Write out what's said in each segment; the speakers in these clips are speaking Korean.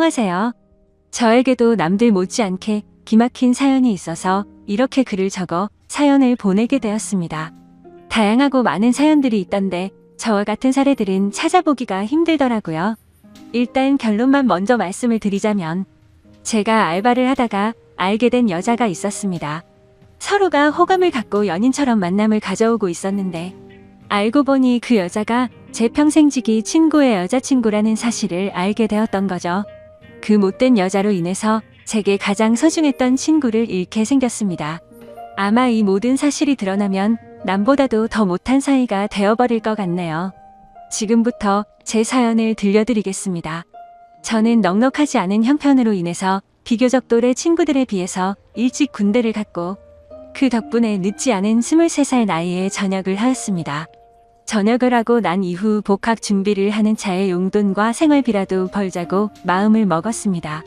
안녕하세요. 저에게도 남들 못지않게 기막힌 사연이 있어서 이렇게 글을 적어 사연을 보내게 되었습니다. 다양하고 많은 사연들이 있던데 저와 같은 사례들은 찾아보기가 힘들더라고요. 일단 결론만 먼저 말씀을 드리자면 제가 알바를 하다가 알게 된 여자가 있었습니다. 서로가 호감을 갖고 연인처럼 만남을 가져오고 있었는데 알고 보니 그 여자가 제 평생지기 친구의 여자친구라는 사실을 알게 되었던 거죠. 그 못된 여자로 인해서 제게 가장 소중했던 친구를 잃게 생겼습니다. 아마 이 모든 사실이 드러나면 남보다도 더 못한 사이가 되어버릴 것 같네요. 지금부터 제 사연을 들려드리겠습니다. 저는 넉넉하지 않은 형편으로 인해서 비교적 또래 친구들에 비해서 일찍 군대를 갔고 그 덕분에 늦지 않은 23살 나이에 전역을 하였습니다. 전역을 하고 난 이후 복학 준비를 하는 차에 용돈과 생활비라도 벌자고 마음을 먹었습니다.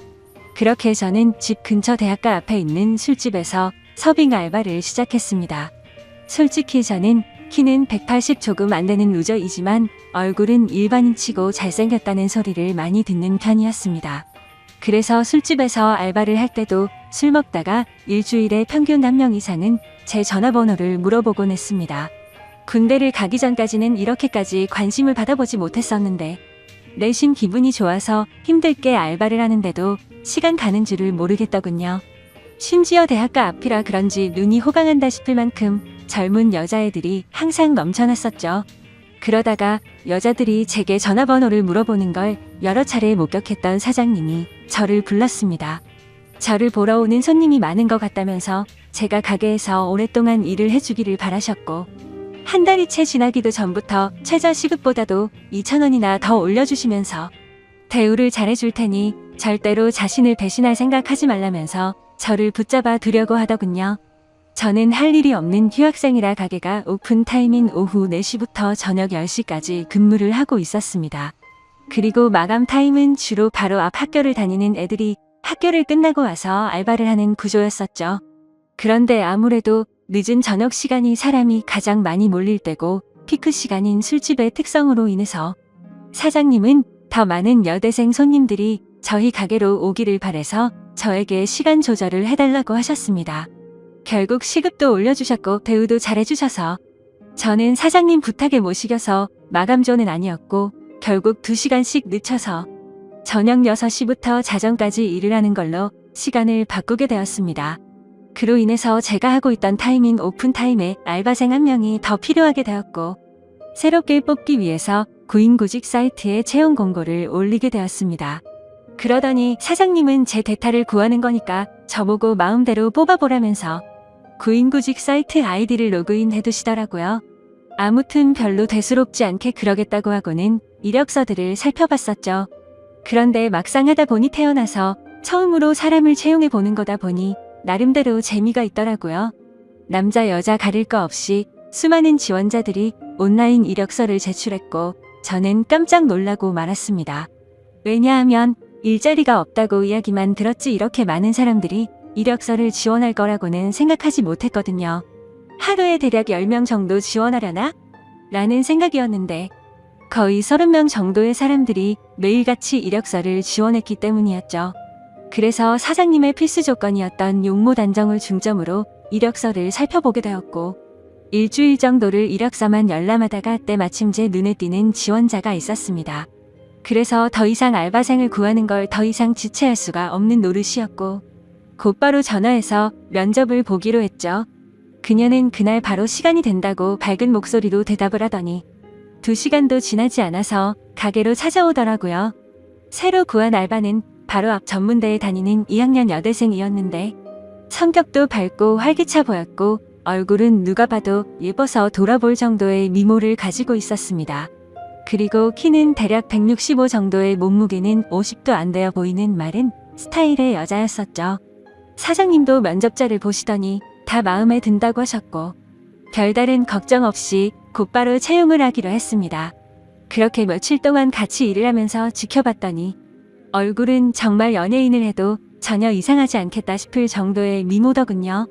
그렇게 저는 집 근처 대학가 앞에 있는 술집에서 서빙 알바를 시작했습니다. 솔직히 저는 키는 180 조금 안 되는 루저이지만 얼굴은 일반인치고 잘생겼다는 소리를 많이 듣는 편이었습니다. 그래서 술집에서 알바를 할 때도 술 먹다가 일주일에 평균 한 명 이상은 제 전화번호를 물어보곤 했습니다. 군대를 가기 전까지는 이렇게까지 관심을 받아보지 못했었는데 내심 기분이 좋아서 힘들게 알바를 하는데도 시간 가는 줄을 모르겠더군요. 심지어 대학가 앞이라 그런지 눈이 호강한다 싶을 만큼 젊은 여자애들이 항상 넘쳐났었죠. 그러다가 여자들이 제게 전화번호를 물어보는 걸 여러 차례 목격했던 사장님이 저를 불렀습니다. 저를 보러 오는 손님이 많은 것 같다면서 제가 가게에서 오랫동안 일을 해주기를 바라셨고 한 달이 채 지나기도 전부터 최저 시급보다도 2,000원이나 더 올려주시면서 대우를 잘해줄 테니 절대로 자신을 배신할 생각하지 말라면서 저를 붙잡아 두려고 하더군요. 저는 할 일이 없는 휴학생이라 가게가 오픈 타임인 오후 4시부터 저녁 10시까지 근무를 하고 있었습니다. 그리고 마감 타임은 주로 바로 앞 학교를 다니는 애들이 학교를 끝나고 와서 알바를 하는 구조였었죠. 그런데 아무래도 늦은 저녁 시간이 사람이 가장 많이 몰릴 때고 피크 시간인 술집의 특성으로 인해서 사장님은 더 많은 여대생 손님들이 저희 가게로 오기를 바래서 저에게 시간 조절을 해달라고 하셨습니다. 결국 시급도 올려주셨고 대우도 잘해주셔서 저는 사장님 부탁에 못 이겨서 마감조는 아니었고 결국 2시간씩 늦춰서 저녁 6시부터 자정까지 일을 하는 걸로 시간을 바꾸게 되었습니다. 그로 인해서 제가 하고 있던 타임인 오픈타임에 알바생 한 명이 더 필요하게 되었고 새롭게 뽑기 위해서 구인구직 사이트에 채용 공고를 올리게 되었습니다. 그러더니 사장님은 제 대타를 구하는 거니까 저보고 마음대로 뽑아보라면서 구인구직 사이트 아이디를 로그인 해두시더라고요. 아무튼 별로 대수롭지 않게 그러겠다고 하고는 이력서들을 살펴봤었죠. 그런데 막상 하다 보니 태어나서 처음으로 사람을 채용해 보는 거다 보니 나름대로 재미가 있더라고요. 남자 여자 가릴 거 없이 수많은 지원자들이 온라인 이력서를 제출했고 저는 깜짝 놀라고 말았습니다. 왜냐하면 일자리가 없다고 이야기만 들었지 이렇게 많은 사람들이 이력서를 지원할 거라고는 생각하지 못했거든요. 하루에 대략 10명 정도 지원하려나? 라는 생각이었는데 거의 30명 정도의 사람들이 매일같이 이력서를 지원했기 때문이었죠. 그래서 사장님의 필수 조건이었던 용모 단정을 중점으로 이력서를 살펴보게 되었고 일주일 정도를 이력서만 열람하다가 때마침 제 눈에 띄는 지원자가 있었습니다. 그래서 더 이상 알바생을 구하는 걸 더 이상 지체할 수가 없는 노릇이었고 곧바로 전화해서 면접을 보기로 했죠. 그녀는 그날 바로 시간이 된다고 밝은 목소리로 대답을 하더니 2시간도 지나지 않아서 가게로 찾아오더라고요. 새로 구한 알바는 바로 앞 전문대에 다니는 2학년 여대생이었는데 성격도 밝고 활기차 보였고 얼굴은 누가 봐도 예뻐서 돌아볼 정도의 미모를 가지고 있었습니다. 그리고 키는 대략 165 정도의 몸무게는 50도 안 되어 보이는 마른 스타일의 여자였었죠. 사장님도 면접자를 보시더니 다 마음에 든다고 하셨고 별다른 걱정 없이 곧바로 채용을 하기로 했습니다. 그렇게 며칠 동안 같이 일을 하면서 지켜봤더니 얼굴은 정말 연예인을 해도 전혀 이상하지 않겠다 싶을 정도의 미모더군요.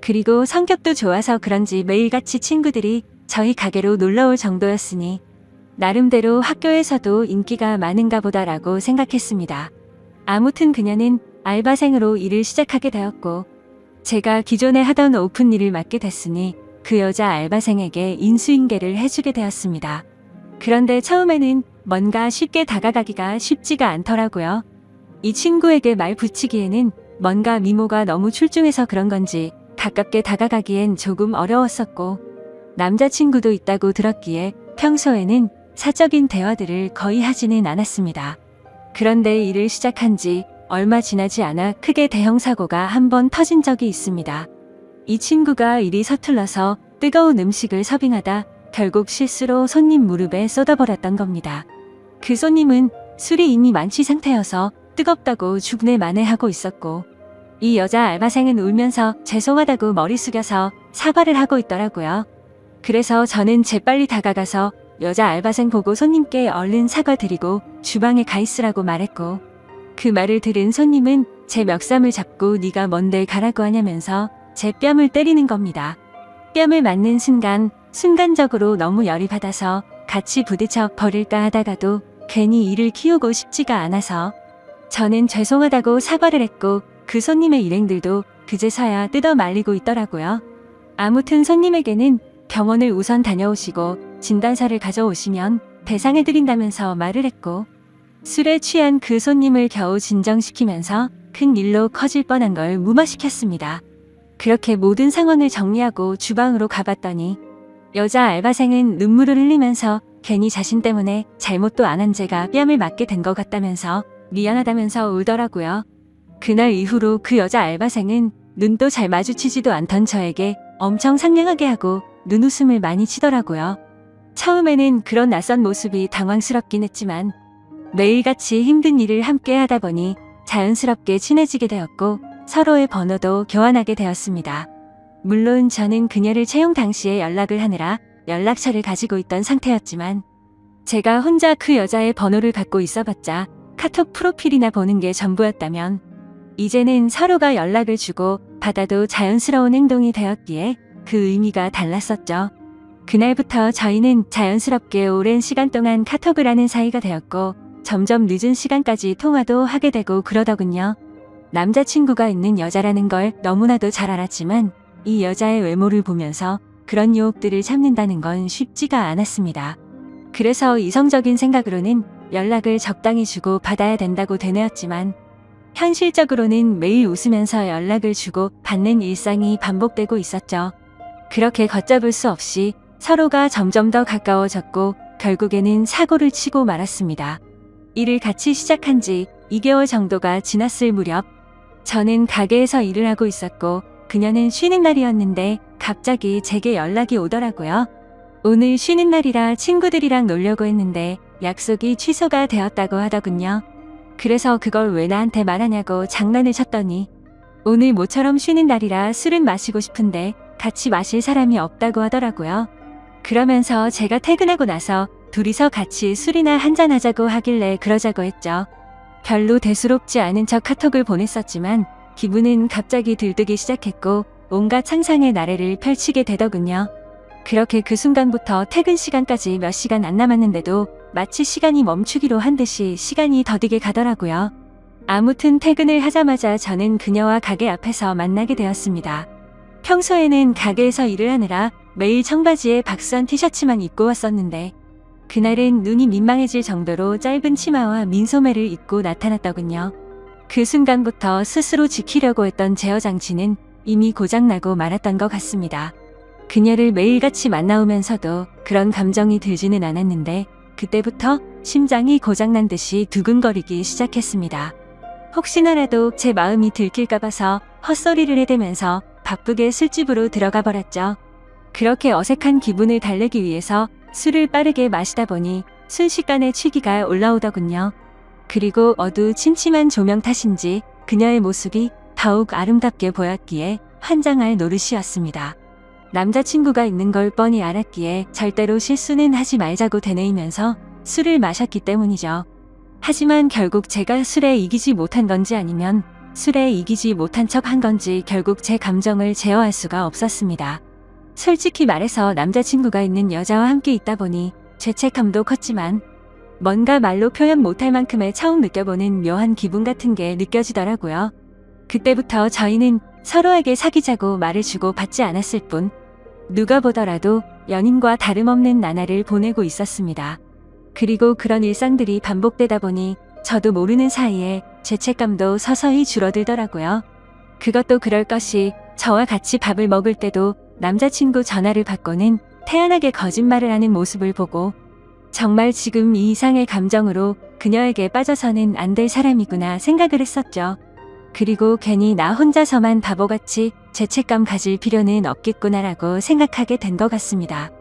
그리고 성격도 좋아서 그런지 매일같이 친구들이 저희 가게로 놀러올 정도였으니 나름대로 학교에서도 인기가 많은가 보다라고 생각했습니다. 아무튼 그녀는 알바생으로 일을 시작하게 되었고 제가 기존에 하던 오픈 일을 맡게 됐으니 그 여자 알바생에게 인수인계를 해주게 되었습니다. 그런데 처음에는 뭔가 쉽게 다가가기가 쉽지가 않더라고요. 이 친구에게 말 붙이기에는 뭔가 미모가 너무 출중해서 그런 건지 가깝게 다가가기엔 조금 어려웠었고 남자친구도 있다고 들었기에 평소에는 사적인 대화들을 거의 하지는 않았습니다. 그런데 일을 시작한 지 얼마 지나지 않아 크게 대형 사고가 한 번 터진 적이 있습니다. 이 친구가 일이 서툴러서 뜨거운 음식을 서빙하다 결국 실수로 손님 무릎에 쏟아버렸던 겁니다. 그 손님은 술이 이미 만취 상태여서 뜨겁다고 죽네 마네하고 있었고 이 여자 알바생은 울면서 죄송하다고 머리 숙여서 사과를 하고 있더라고요. 그래서 저는 재빨리 다가가서 여자 알바생 보고 손님께 얼른 사과드리고 주방에 가 있으라고 말했고 그 말을 들은 손님은 제 멱살을 잡고 네가 뭔데 가라고 하냐면서 제 뺨을 때리는 겁니다. 뺨을 맞는 순간적으로 너무 열이 받아서 같이 부딪혀 버릴까 하다가도 괜히 이를 키우고 싶지가 않아서 저는 죄송하다고 사과를 했고 그 손님의 일행들도 그제서야 뜯어 말리고 있더라고요. 아무튼 손님에게는 병원을 우선 다녀오시고 진단서를 가져오시면 배상해드린다면서 말을 했고 술에 취한 그 손님을 겨우 진정시키면서 큰 일로 커질 뻔한 걸 무마시켰습니다. 그렇게 모든 상황을 정리하고 주방으로 가봤더니 여자 알바생은 눈물을 흘리면서 괜히 자신 때문에 잘못도 안 한 제가 뺨을 맞게 된 것 같다면서 미안하다면서 울더라고요. 그날 이후로 그 여자 알바생은 눈도 잘 마주치지도 않던 저에게 엄청 상냥하게 하고 눈웃음을 많이 치더라고요. 처음에는 그런 낯선 모습이 당황스럽긴 했지만 매일같이 힘든 일을 함께 하다 보니 자연스럽게 친해지게 되었고 서로의 번호도 교환하게 되었습니다. 물론 저는 그녀를 채용 당시에 연락을 하느라 연락처를 가지고 있던 상태였지만 제가 혼자 그 여자의 번호를 갖고 있어봤자 카톡 프로필이나 보는 게 전부였다면 이제는 서로가 연락을 주고 받아도 자연스러운 행동이 되었기에 그 의미가 달랐었죠. 그날부터 저희는 자연스럽게 오랜 시간 동안 카톡을 하는 사이가 되었고 점점 늦은 시간까지 통화도 하게 되고 그러더군요. 남자친구가 있는 여자라는 걸 너무나도 잘 알았지만 이 여자의 외모를 보면서 그런 유혹들을 참는다는 건 쉽지가 않았습니다. 그래서 이성적인 생각으로는 연락을 적당히 주고 받아야 된다고 되뇌었지만 현실적으로는 매일 웃으면서 연락을 주고 받는 일상이 반복되고 있었죠. 그렇게 걷잡을 수 없이 서로가 점점 더 가까워졌고 결국에는 사고를 치고 말았습니다. 일을 같이 시작한 지 2개월 정도가 지났을 무렵 저는 가게에서 일을 하고 있었고 그녀는 쉬는 날이었는데 갑자기 제게 연락이 오더라고요. 오늘 쉬는 날이라 친구들이랑 놀려고 했는데 약속이 취소가 되었다고 하더군요. 그래서 그걸 왜 나한테 말하냐고 장난을 쳤더니 오늘 모처럼 쉬는 날이라 술은 마시고 싶은데 같이 마실 사람이 없다고 하더라고요. 그러면서 제가 퇴근하고 나서 둘이서 같이 술이나 한잔하자고 하길래 그러자고 했죠. 별로 대수롭지 않은 척 카톡을 보냈었지만 기분은 갑자기 들뜨기 시작했고 온갖 상상의 나래를 펼치게 되더군요. 그렇게 그 순간부터 퇴근 시간까지 몇 시간 안 남았는데도 마치 시간이 멈추기로 한 듯이 시간이 더디게 가더라고요. 아무튼 퇴근을 하자마자 저는 그녀와 가게 앞에서 만나게 되었습니다. 평소에는 가게에서 일을 하느라 매일 청바지에 박스한 티셔츠만 입고 왔었는데 그날은 눈이 민망해질 정도로 짧은 치마와 민소매를 입고 나타났더군요. 그 순간부터 스스로 지키려고 했던 제어 장치는 이미 고장나고 말았던 것 같습니다. 그녀를 매일같이 만나오면서도 그런 감정이 들지는 않았는데 그때부터 심장이 고장난 듯이 두근거리기 시작했습니다. 혹시나라도 제 마음이 들킬까 봐서 헛소리를 해대면서 바쁘게 술집으로 들어가 버렸죠. 그렇게 어색한 기분을 달래기 위해서 술을 빠르게 마시다 보니 순식간에 취기가 올라오더군요. 그리고 침침한 조명 탓인지 그녀의 모습이 더욱 아름답게 보였기에 환장할 노릇이었습니다. 남자친구가 있는 걸 뻔히 알았기에 절대로 실수는 하지 말자고 되뇌이면서 술을 마셨기 때문이죠. 하지만 결국 제가 술에 이기지 못한 건지 아니면 술에 이기지 못한 척 한 건지 결국 제 감정을 제어할 수가 없었습니다. 솔직히 말해서 남자친구가 있는 여자와 함께 있다 보니 죄책감도 컸지만 뭔가 말로 표현 못할 만큼의 처음 느껴보는 묘한 기분 같은 게 느껴지더라고요. 그때부터 저희는 서로에게 사귀자고 말을 주고 받지 않았을 뿐 누가 보더라도 연인과 다름없는 나날을 보내고 있었습니다. 그리고 그런 일상들이 반복되다 보니 저도 모르는 사이에 죄책감도 서서히 줄어들더라고요. 그것도 그럴 것이 저와 같이 밥을 먹을 때도 남자친구 전화를 받고는 태연하게 거짓말을 하는 모습을 보고 정말 지금 이 이상의 감정으로 그녀에게 빠져서는 안 될 사람이구나 생각을 했었죠. 그리고 괜히 나 혼자서만 바보같이 죄책감 가질 필요는 없겠구나라고 생각하게 된 것 같습니다.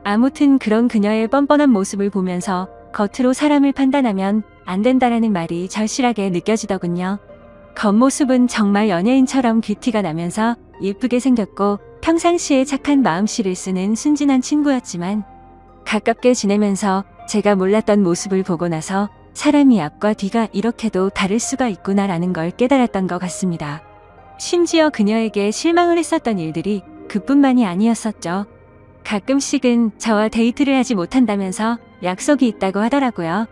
아무튼 그런 그녀의 뻔뻔한 모습을 보면서 겉으로 사람을 판단하면 안 된다라는 말이 절실하게 느껴지더군요. 겉모습은 정말 연예인처럼 귀티가 나면서 예쁘게 생겼고 평상시에 착한 마음씨를 쓰는 순진한 친구였지만 가깝게 지내면서 제가 몰랐던 모습을 보고 나서 사람이 앞과 뒤가 이렇게도 다를 수가 있구나라는 걸 깨달았던 것 같습니다. 심지어 그녀에게 실망을 했었던 일들이 그뿐만이 아니었었죠. 가끔씩은 저와 데이트를 하지 못한다면서 약속이 있다고 하더라고요.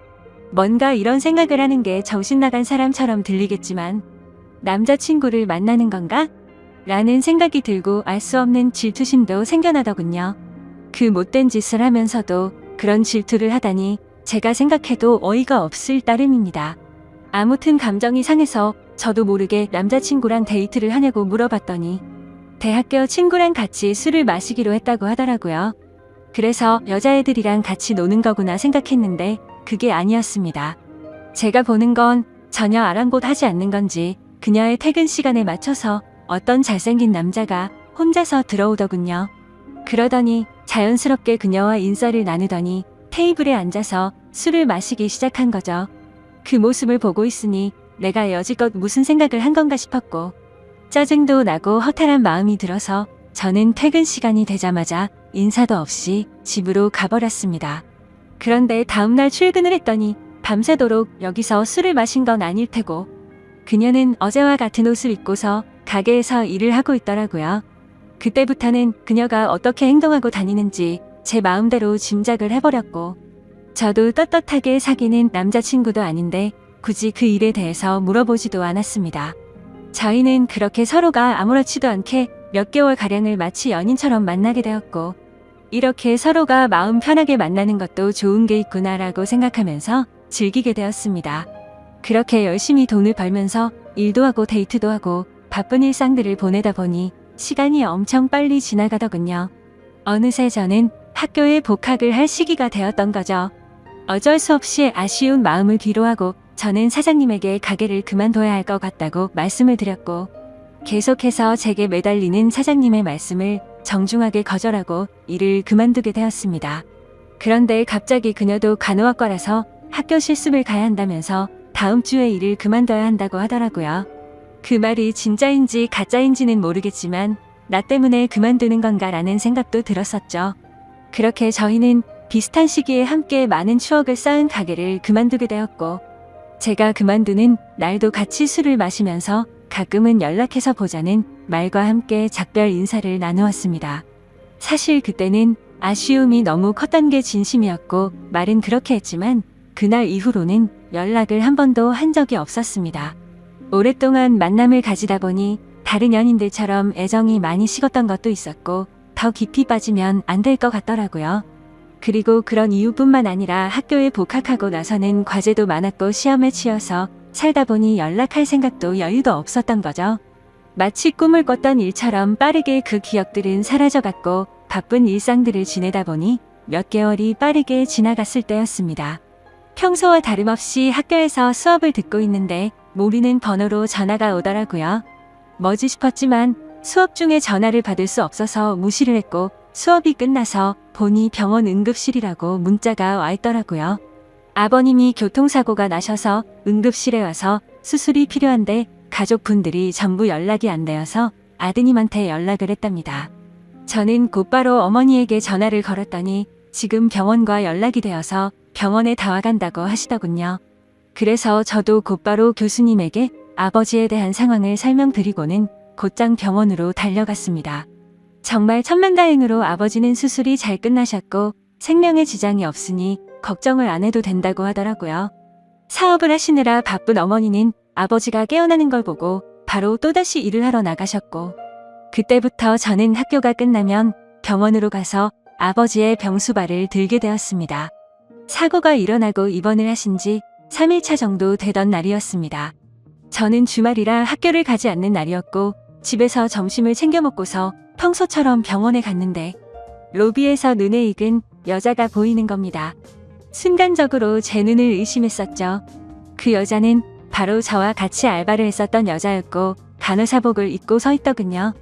뭔가 이런 생각을 하는 게 정신 나간 사람처럼 들리겠지만 남자친구를 만나는 건가? 라는 생각이 들고 알 수 없는 질투심도 생겨나더군요. 그 못된 짓을 하면서도 그런 질투를 하다니 제가 생각해도 어이가 없을 따름입니다. 아무튼 감정이 상해서 저도 모르게 남자친구랑 데이트를 하냐고 물어봤더니 대학교 친구랑 같이 술을 마시기로 했다고 하더라고요. 그래서 여자애들이랑 같이 노는 거구나 생각했는데 그게 아니었습니다. 제가 보는 건 전혀 아랑곳하지 않는 건지 그녀의 퇴근 시간에 맞춰서 어떤 잘생긴 남자가 혼자서 들어오더군요. 그러더니 자연스럽게 그녀와 인사를 나누더니 테이블에 앉아서 술을 마시기 시작한 거죠. 그 모습을 보고 있으니 내가 여지껏 무슨 생각을 한 건가 싶었고 짜증도 나고 허탈한 마음이 들어서 저는 퇴근 시간이 되자마자 인사도 없이 집으로 가버렸습니다. 그런데 다음날 출근을 했더니 밤새도록 여기서 술을 마신 건 아닐 테고 그녀는 어제와 같은 옷을 입고서 가게에서 일을 하고 있더라고요. 그때부터는 그녀가 어떻게 행동하고 다니는지 제 마음대로 짐작을 해버렸고 저도 떳떳하게 사귀는 남자친구도 아닌데 굳이 그 일에 대해서 물어보지도 않았습니다. 저희는 그렇게 서로가 아무렇지도 않게 몇 개월가량을 마치 연인처럼 만나게 되었고 이렇게 서로가 마음 편하게 만나는 것도 좋은 게 있구나라고 생각하면서 즐기게 되었습니다. 그렇게 열심히 돈을 벌면서 일도 하고 데이트도 하고 바쁜 일상들을 보내다 보니 시간이 엄청 빨리 지나가더군요. 어느새 저는 학교에 복학을 할 시기가 되었던 거죠. 어쩔 수 없이 아쉬운 마음을 뒤로하고 저는 사장님에게 가게를 그만둬야 할 것 같다고 말씀을 드렸고 계속해서 제게 매달리는 사장님의 말씀을 정중하게 거절하고 일을 그만두게 되었습니다. 그런데 갑자기 그녀도 간호학과라서 학교 실습을 가야 한다면서 다음 주에 일을 그만둬야 한다고 하더라고요. 그 말이 진짜인지 가짜인지는 모르겠지만 나 때문에 그만두는 건가라는 생각도 들었었죠. 그렇게 저희는 비슷한 시기에 함께 많은 추억을 쌓은 가게를 그만두게 되었고 제가 그만두는 날도 같이 술을 마시면서 가끔은 연락해서 보자는 말과 함께 작별 인사를 나누었습니다. 사실 그때는 아쉬움이 너무 컸던 게 진심이었고 말은 그렇게 했지만 그날 이후로는 연락을 한 번도 한 적이 없었습니다. 오랫동안 만남을 가지다 보니 다른 연인들처럼 애정이 많이 식었던 것도 있었고 더 깊이 빠지면 안 될 것 같더라고요. 그리고 그런 이유뿐만 아니라 학교에 복학하고 나서는 과제도 많았고 시험에 치여서 살다 보니 연락할 생각도 여유도 없었던 거죠. 마치 꿈을 꿨던 일처럼 빠르게 그 기억들은 사라져갔고 바쁜 일상들을 지내다 보니 몇 개월이 빠르게 지나갔을 때였습니다. 평소와 다름없이 학교에서 수업을 듣고 있는데 모르는 번호로 전화가 오더라고요. 뭐지 싶었지만 수업 중에 전화를 받을 수 없어서 무시를 했고 수업이 끝나서 보니 병원 응급실이라고 문자가 와 있더라고요. 아버님이 교통사고가 나셔서 응급실에 와서 수술이 필요한데 가족분들이 전부 연락이 안 되어서 아드님한테 연락을 했답니다. 저는 곧바로 어머니에게 전화를 걸었더니 지금 병원과 연락이 되어서 병원에 다 와간다고 하시더군요. 그래서 저도 곧바로 교수님에게 아버지에 대한 상황을 설명드리고는 곧장 병원으로 달려갔습니다. 정말 천만다행으로 아버지는 수술이 잘 끝나셨고 생명에 지장이 없으니 걱정을 안 해도 된다고 하더라고요. 사업을 하시느라 바쁜 어머니는 아버지가 깨어나는 걸 보고 바로 또다시 일을 하러 나가셨고, 그때부터 저는 학교가 끝나면 병원으로 가서 아버지의 병수발을 들게 되었습니다. 사고가 일어나고 입원을 하신 지 3일차 정도 되던 날이었습니다. 저는 주말이라 학교를 가지 않는 날이었고 집에서 점심을 챙겨 먹고서 평소처럼 병원에 갔는데 로비에서 눈에 익은 여자가 보이는 겁니다. 순간적으로 제 눈을 의심했었죠. 그 여자는 바로 저와 같이 알바를 했었던 여자였고 간호사복을 입고 서 있더군요.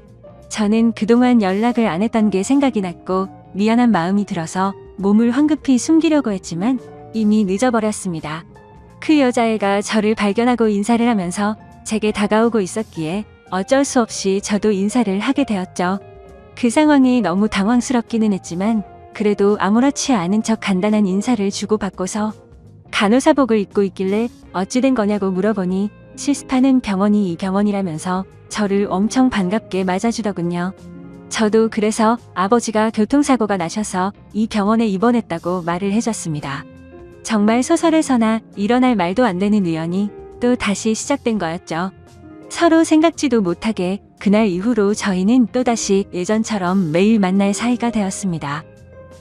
저는 그동안 연락을 안 했던 게 생각이 났고 미안한 마음이 들어서 몸을 황급히 숨기려고 했지만 이미 늦어버렸습니다. 그 여자애가 저를 발견하고 인사를 하면서 제게 다가오고 있었기에 어쩔 수 없이 저도 인사를 하게 되었죠. 그 상황이 너무 당황스럽기는 했지만 그래도 아무렇지 않은 척 간단한 인사를 주고받고서 간호사복을 입고 있길래 어찌 된 거냐고 물어보니 실습하는 병원이 이 병원이라면서 저를 엄청 반갑게 맞아주더군요. 저도 그래서 아버지가 교통사고가 나셔서 이 병원에 입원했다고 말을 해줬습니다. 정말 소설에서나 일어날 말도 안 되는 우연이 또 다시 시작된 거였죠. 서로 생각지도 못하게 그날 이후로 저희는 또다시 예전처럼 매일 만날 사이가 되었습니다.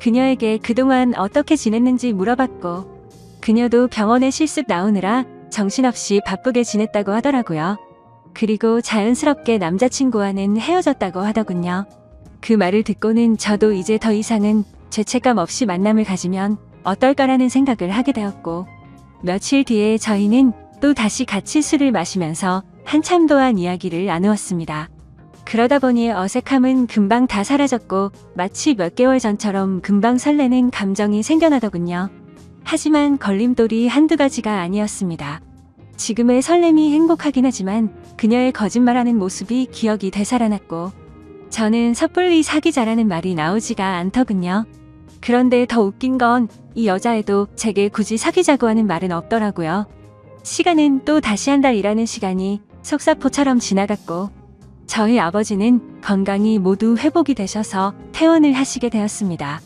그녀에게 그동안 어떻게 지냈는지 물어봤고 그녀도 병원에 실습 나오느라 정신없이 바쁘게 지냈다고 하더라고요. 그리고 자연스럽게 남자친구와는 헤어졌다고 하더군요. 그 말을 듣고는 저도 이제 더 이상은 죄책감 없이 만남을 가지면 어떨까라는 생각을 하게 되었고 며칠 뒤에 저희는 또 다시 같이 술을 마시면서 한참 동안 이야기를 나누었습니다. 그러다 보니 어색함은 금방 다 사라졌고 마치 몇 개월 전처럼 금방 설레는 감정이 생겨나더군요. 하지만 걸림돌이 한두 가지가 아니었습니다. 지금의 설렘이 행복하긴 하지만 그녀의 거짓말하는 모습이 기억이 되살아났고 저는 섣불리 사귀자라는 말이 나오지가 않더군요. 그런데 더 웃긴 건 이 여자애도 제게 굳이 사귀자고 하는 말은 없더라고요. 시간은 또 다시 한 달이라는 시간이 속사포처럼 지나갔고 저희 아버지는 건강이 모두 회복이 되셔서 퇴원을 하시게 되었습니다.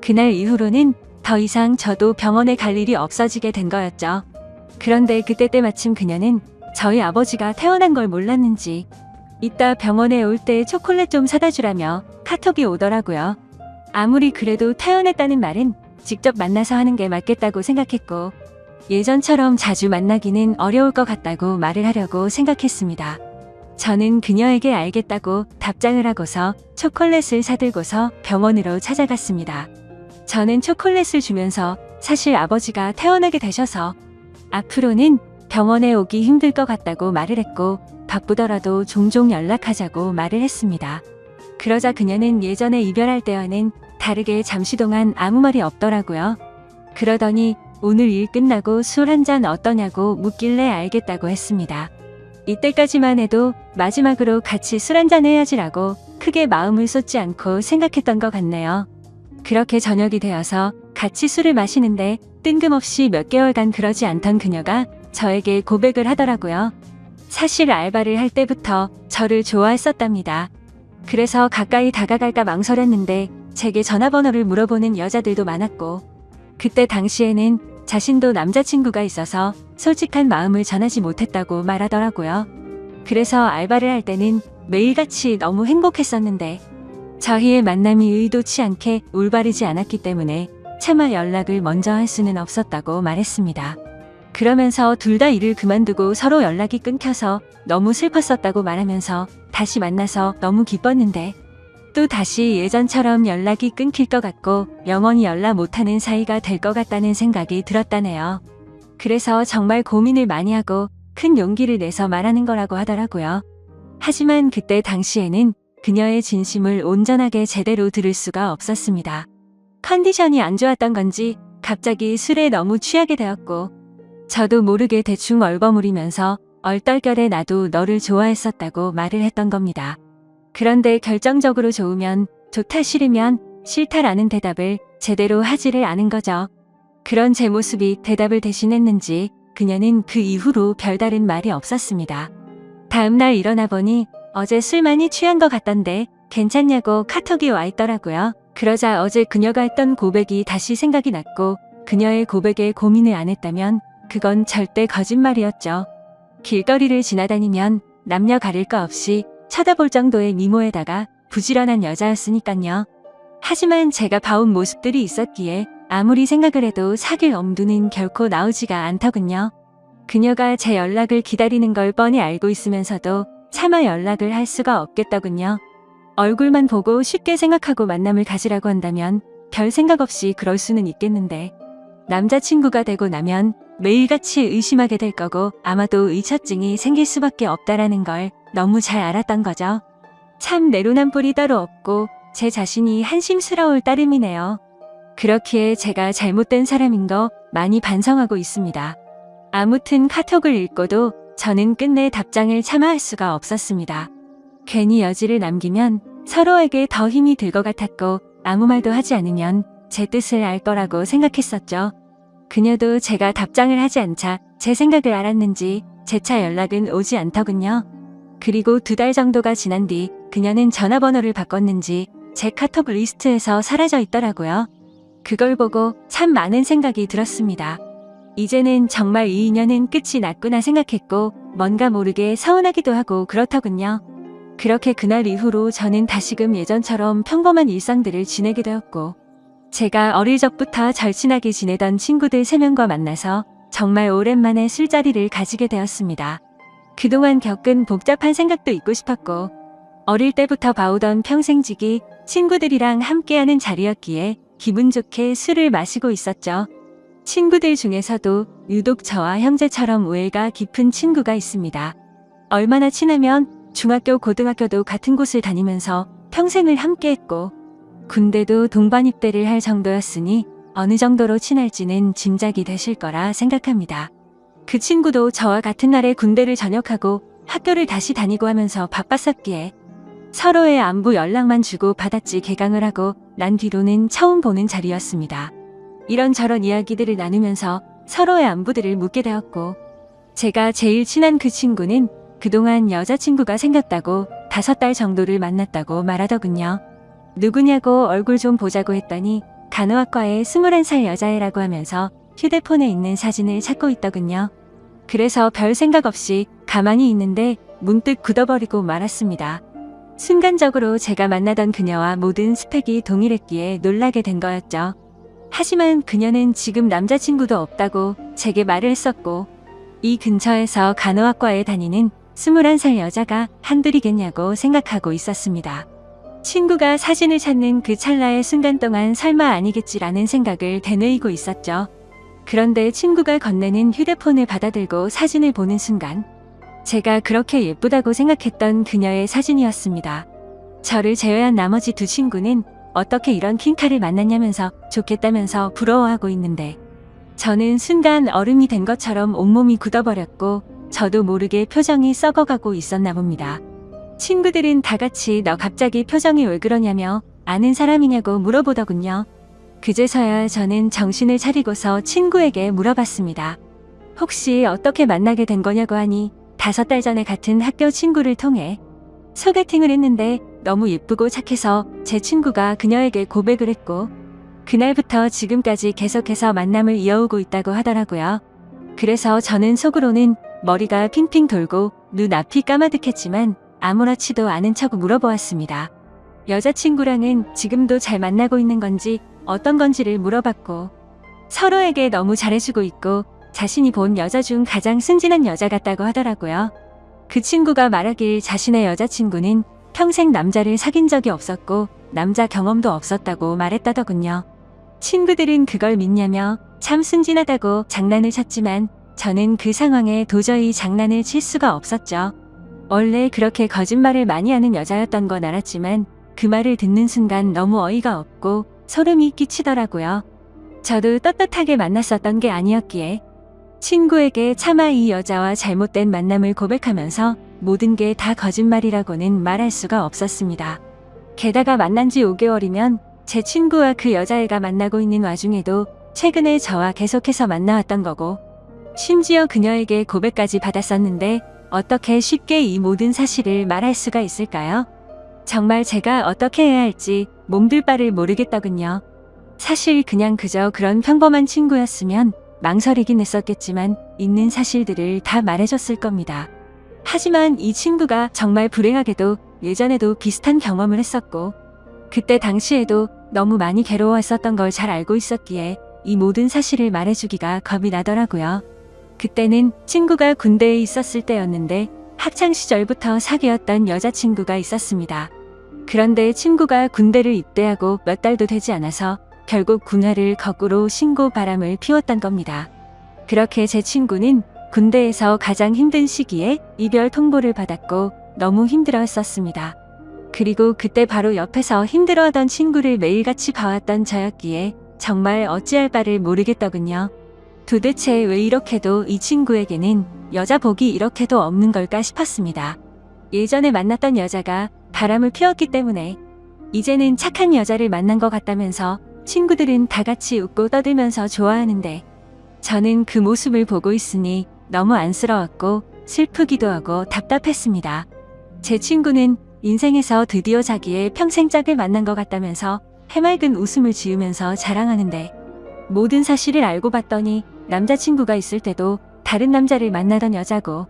그날 이후로는 더 이상 저도 병원에 갈 일이 없어지게 된 거였죠. 그런데 그때 때마침 그녀는 저희 아버지가 퇴원한 걸 몰랐는지 이따 병원에 올 때 초콜릿 좀 사다 주라며 카톡이 오더라고요. 아무리 그래도 퇴원했다는 말은 직접 만나서 하는 게 맞겠다고 생각했고 예전처럼 자주 만나기는 어려울 것 같다고 말을 하려고 생각했습니다. 저는 그녀에게 알겠다고 답장을 하고서 초콜릿을 사들고서 병원으로 찾아갔습니다. 저는 초콜릿을 주면서 사실 아버지가 퇴원하게 되셔서 앞으로는 병원에 오기 힘들 것 같다고 말을 했고 바쁘더라도 종종 연락하자고 말을 했습니다. 그러자 그녀는 예전에 이별할 때와는 다르게 잠시 동안 아무 말이 없더라고요. 그러더니 오늘 일 끝나고 술 한잔 어떠냐고 묻길래 알겠다고 했습니다. 이때까지만 해도 마지막으로 같이 술 한잔 해야지라고 크게 마음을 쏟지 않고 생각했던 것 같네요. 그렇게 저녁이 되어서 같이 술을 마시는데 뜬금없이 몇 개월간 그러지 않던 그녀가 저에게 고백을 하더라고요. 사실 알바를 할 때부터 저를 좋아했었답니다. 그래서 가까이 다가갈까 망설였는데 제게 전화번호를 물어보는 여자들도 많았고 그때 당시에는 자신도 남자친구가 있어서 솔직한 마음을 전하지 못했다고 말하더라고요. 그래서 알바를 할 때는 매일같이 너무 행복했었는데 저희의 만남이 의도치 않게 올바르지 않았기 때문에 차마 연락을 먼저 할 수는 없었다고 말했습니다. 그러면서 둘 다 일을 그만두고 서로 연락이 끊겨서 너무 슬펐었다고 말하면서 다시 만나서 너무 기뻤는데 또 다시 예전처럼 연락이 끊길 것 같고 영원히 연락 못하는 사이가 될 것 같다는 생각이 들었다네요. 그래서 정말 고민을 많이 하고 큰 용기를 내서 말하는 거라고 하더라고요. 하지만 그때 당시에는 그녀의 진심을 온전하게 제대로 들을 수가 없었습니다. 컨디션이 안 좋았던 건지 갑자기 술에 너무 취하게 되었고 저도 모르게 대충 얼버무리면서 얼떨결에 나도 너를 좋아했었다고 말을 했던 겁니다. 그런데 결정적으로 좋으면 좋다 싫으면 싫다라는 대답을 제대로 하지를 않은 거죠. 그런 제 모습이 대답을 대신했는지 그녀는 그 이후로 별다른 말이 없었습니다. 다음날 일어나 보니 어제 술 많이 취한 것 같던데 괜찮냐고 카톡이 와 있더라고요. 그러자 어제 그녀가 했던 고백이 다시 생각이 났고 그녀의 고백에 고민을 안 했다면 그건 절대 거짓말이었죠. 길거리를 지나다니면 남녀 가릴 거 없이 쳐다볼 정도의 미모에다가 부지런한 여자였으니깐요. 하지만 제가 봐온 모습들이 있었기에 아무리 생각을 해도 사귈 엄두는 결코 나오지가 않더군요. 그녀가 제 연락을 기다리는 걸 뻔히 알고 있으면서도 차마 연락을 할 수가 없겠더군요. 얼굴만 보고 쉽게 생각하고 만남을 가지라고 한다면 별 생각 없이 그럴 수는 있겠는데 남자친구가 되고 나면 매일같이 의심하게 될 거고 아마도 의처증이 생길 수밖에 없다라는 걸 너무 잘 알았던 거죠. 참 내로남불이 따로 없고 제 자신이 한심스러울 따름이네요. 그렇기에 제가 잘못된 사람인 거 많이 반성하고 있습니다. 아무튼 카톡을 읽고도 저는 끝내 답장을 차마 할 수가 없었습니다. 괜히 여지를 남기면 서로에게 더 힘이 들 것 같았고 아무 말도 하지 않으면 제 뜻을 알 거라고 생각했었죠. 그녀도 제가 답장을 하지 않자 제 생각을 알았는지 재차 연락은 오지 않더군요. 그리고 2달 정도가 지난 뒤 그녀는 전화번호를 바꿨는지 제 카톡 리스트에서 사라져 있더라고요. 그걸 보고 참 많은 생각이 들었습니다. 이제는 정말 이 인연은 끝이 났구나 생각했고 뭔가 모르게 서운하기도 하고 그렇더군요. 그렇게 그날 이후로 저는 다시금 예전처럼 평범한 일상들을 지내게 되었고 제가 어릴 적부터 절친하게 지내던 친구들 3명과 만나서 정말 오랜만에 술자리를 가지게 되었습니다. 그동안 겪은 복잡한 생각도 잊고 싶었고 어릴 때부터 봐오던 평생지기 친구들이랑 함께하는 자리였기에 기분 좋게 술을 마시고 있었죠. 친구들 중에서도 유독 저와 형제처럼 우애가 깊은 친구가 있습니다. 얼마나 친하면 중학교, 고등학교도 같은 곳을 다니면서 평생을 함께했고 군대도 동반 입대를 할 정도였으니 어느 정도로 친할지는 짐작이 되실 거라 생각합니다. 그 친구도 저와 같은 날에 군대를 전역하고 학교를 다시 다니고 하면서 바빴었기에 서로의 안부 연락만 주고 받았지 개강을 하고 난 뒤로는 처음 보는 자리였습니다. 이런저런 이야기들을 나누면서 서로의 안부들을 묻게 되었고 제가 제일 친한 그 친구는 그동안 여자친구가 생겼다고 5달 정도를 만났다고 말하더군요. 누구냐고 얼굴 좀 보자고 했더니 간호학과의 21살 여자애라고 하면서 휴대폰에 있는 사진을 찾고 있더군요. 그래서 별 생각 없이 가만히 있는데 문득 굳어버리고 말았습니다. 순간적으로 제가 만나던 그녀와 모든 스펙이 동일했기에 놀라게 된 거였죠. 하지만 그녀는 지금 남자친구도 없다고 제게 말을 했었고 이 근처에서 간호학과에 다니는 21살 여자가 한둘이겠냐고 생각하고 있었습니다. 친구가 사진을 찾는 그 찰나의 순간 동안 설마 아니겠지라는 생각을 되뇌이고 있었죠. 그런데 친구가 건네는 휴대폰을 받아들고 사진을 보는 순간 제가 그렇게 예쁘다고 생각했던 그녀의 사진이었습니다. 저를 제외한 나머지 2 친구는 어떻게 이런 킹카를 만났냐면서 좋겠다면서 부러워하고 있는데 저는 순간 얼음이 된 것처럼 온몸이 굳어버렸고 저도 모르게 표정이 썩어가고 있었나 봅니다. 친구들은 다 같이 너 갑자기 표정이 왜 그러냐며 아는 사람이냐고 물어보더군요. 그제서야 저는 정신을 차리고서 친구에게 물어봤습니다. 혹시 어떻게 만나게 된 거냐고 하니 5달 전에 같은 학교 친구를 통해 소개팅을 했는데 너무 예쁘고 착해서 제 친구가 그녀에게 고백을 했고 그날부터 지금까지 계속해서 만남을 이어오고 있다고 하더라고요. 그래서 저는 속으로는 머리가 핑핑 돌고 눈앞이 까마득했지만 아무렇지도 않은 척 물어보았습니다. 여자친구랑은 지금도 잘 만나고 있는 건지 어떤 건지를 물어봤고 서로에게 너무 잘해주고 있고 자신이 본 여자 중 가장 순진한 여자 같다고 하더라고요. 그 친구가 말하길 자신의 여자친구는 평생 남자를 사귄 적이 없었고 남자 경험도 없었다고 말했다더군요. 친구들은 그걸 믿냐며 참 순진하다고 장난을 쳤지만 저는 그 상황에 도저히 장난을 칠 수가 없었죠. 원래 그렇게 거짓말을 많이 하는 여자였던 건 알았지만 그 말을 듣는 순간 너무 어이가 없고 소름이 끼치더라고요. 저도 떳떳하게 만났었던 게 아니었기에 친구에게 차마 이 여자와 잘못된 만남을 고백하면서 모든 게 다 거짓말이라고는 말할 수가 없었습니다. 게다가 만난 지 5개월이면 제 친구와 그 여자애가 만나고 있는 와중에도 최근에 저와 계속해서 만나왔던 거고 심지어 그녀에게 고백까지 받았었는데 어떻게 쉽게 이 모든 사실을 말할 수가 있을까요? 정말 제가 어떻게 해야 할지 몸둘 바를 모르겠더군요. 사실 그냥 그저 그런 평범한 친구였으면 망설이긴 했었겠지만 있는 사실들을 다 말해줬을 겁니다. 하지만 이 친구가 정말 불행하게도 예전에도 비슷한 경험을 했었고 그때 당시에도 너무 많이 괴로워했었던 걸 잘 알고 있었기에 이 모든 사실을 말해주기가 겁이 나더라고요. 그때는 친구가 군대에 있었을 때였는데 학창시절부터 사귀었던 여자친구가 있었습니다. 그런데 친구가 군대를 입대하고 몇 달도 되지 않아서 결국 군화를 거꾸로 신고 바람을 피웠던 겁니다. 그렇게 제 친구는 군대에서 가장 힘든 시기에 이별 통보를 받았고 너무 힘들어했었습니다. 그리고 그때 바로 옆에서 힘들어하던 친구를 매일같이 봐왔던 저였기에 정말 어찌할 바를 모르겠더군요. 도대체 왜 이렇게도 이 친구에게는 여자 복이 이렇게도 없는 걸까 싶었습니다. 예전에 만났던 여자가 바람을 피웠기 때문에 이제는 착한 여자를 만난 것 같다면서 친구들은 다 같이 웃고 떠들면서 좋아하는데 저는 그 모습을 보고 있으니 너무 안쓰러웠고 슬프기도 하고 답답했습니다. 제 친구는 인생에서 드디어 자기의 평생 짝을 만난 것 같다면서 해맑은 웃음을 지으면서 자랑하는데 모든 사실을 알고 봤더니 남자친구가 있을 때도 다른 남자를 만나던 여자고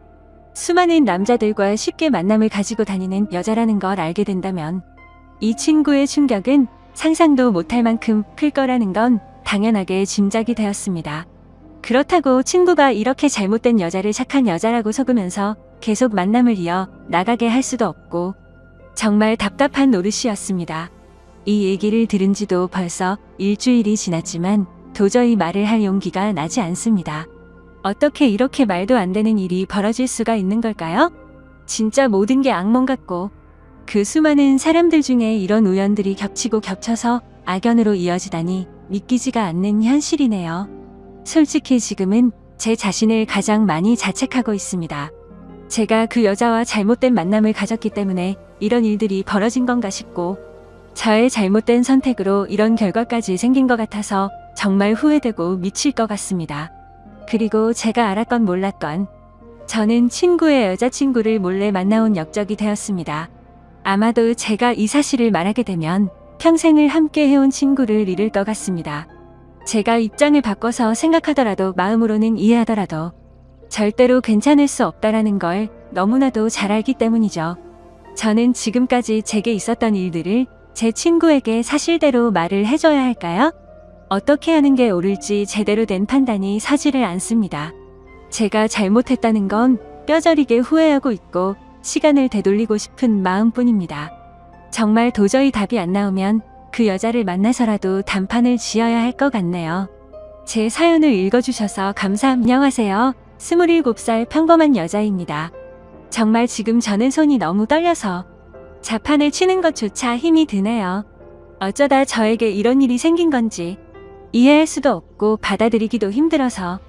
수많은 남자들과 쉽게 만남을 가지고 다니는 여자라는 걸 알게 된다면 이 친구의 충격은 상상도 못할 만큼 클 거라는 건 당연하게 짐작이 되었습니다. 그렇다고 친구가 이렇게 잘못된 여자를 착한 여자라고 속으면서 계속 만남을 이어 나가게 할 수도 없고 정말 답답한 노릇이었습니다. 이 얘기를 들은 지도 벌써 일주일이 지났지만 도저히 말을 할 용기가 나지 않습니다. 어떻게 이렇게 말도 안 되는 일이 벌어질 수가 있는 걸까요? 진짜 모든 게 악몽 같고 그 수많은 사람들 중에 이런 우연들이 겹치고 겹쳐서 악연으로 이어지다니 믿기지가 않는 현실이네요. 솔직히 지금은 제 자신을 가장 많이 자책하고 있습니다. 제가 그 여자와 잘못된 만남을 가졌기 때문에 이런 일들이 벌어진 건가 싶고 저의 잘못된 선택으로 이런 결과까지 생긴 것 같아서 정말 후회되고 미칠 것 같습니다. 그리고 제가 알았건 몰랐건 저는 친구의 여자친구를 몰래 만나온 역적이 되었습니다. 아마도 제가 이 사실을 말하게 되면 평생을 함께 해온 친구를 잃을 것 같습니다. 제가 입장을 바꿔서 생각하더라도 마음으로는 이해하더라도 절대로 괜찮을 수 없다라는 걸 너무나도 잘 알기 때문이죠. 저는 지금까지 제게 있었던 일들을 제 친구에게 사실대로 말을 해줘야 할까요? 어떻게 하는 게 옳을지 제대로 된 판단이 서지를 않습니다. 제가 잘못했다는 건 뼈저리게 후회하고 있고 시간을 되돌리고 싶은 마음뿐입니다. 정말 도저히 답이 안 나오면 그 여자를 만나서라도 단판을 지어야 할 것 같네요. 제 사연을 읽어주셔서 안녕하세요. 27살 평범한 여자입니다. 정말 지금 저는 손이 너무 떨려서 자판을 치는 것조차 힘이 드네요. 어쩌다 저에게 이런 일이 생긴 건지 이해할 수도 없고 받아들이기도 힘들어서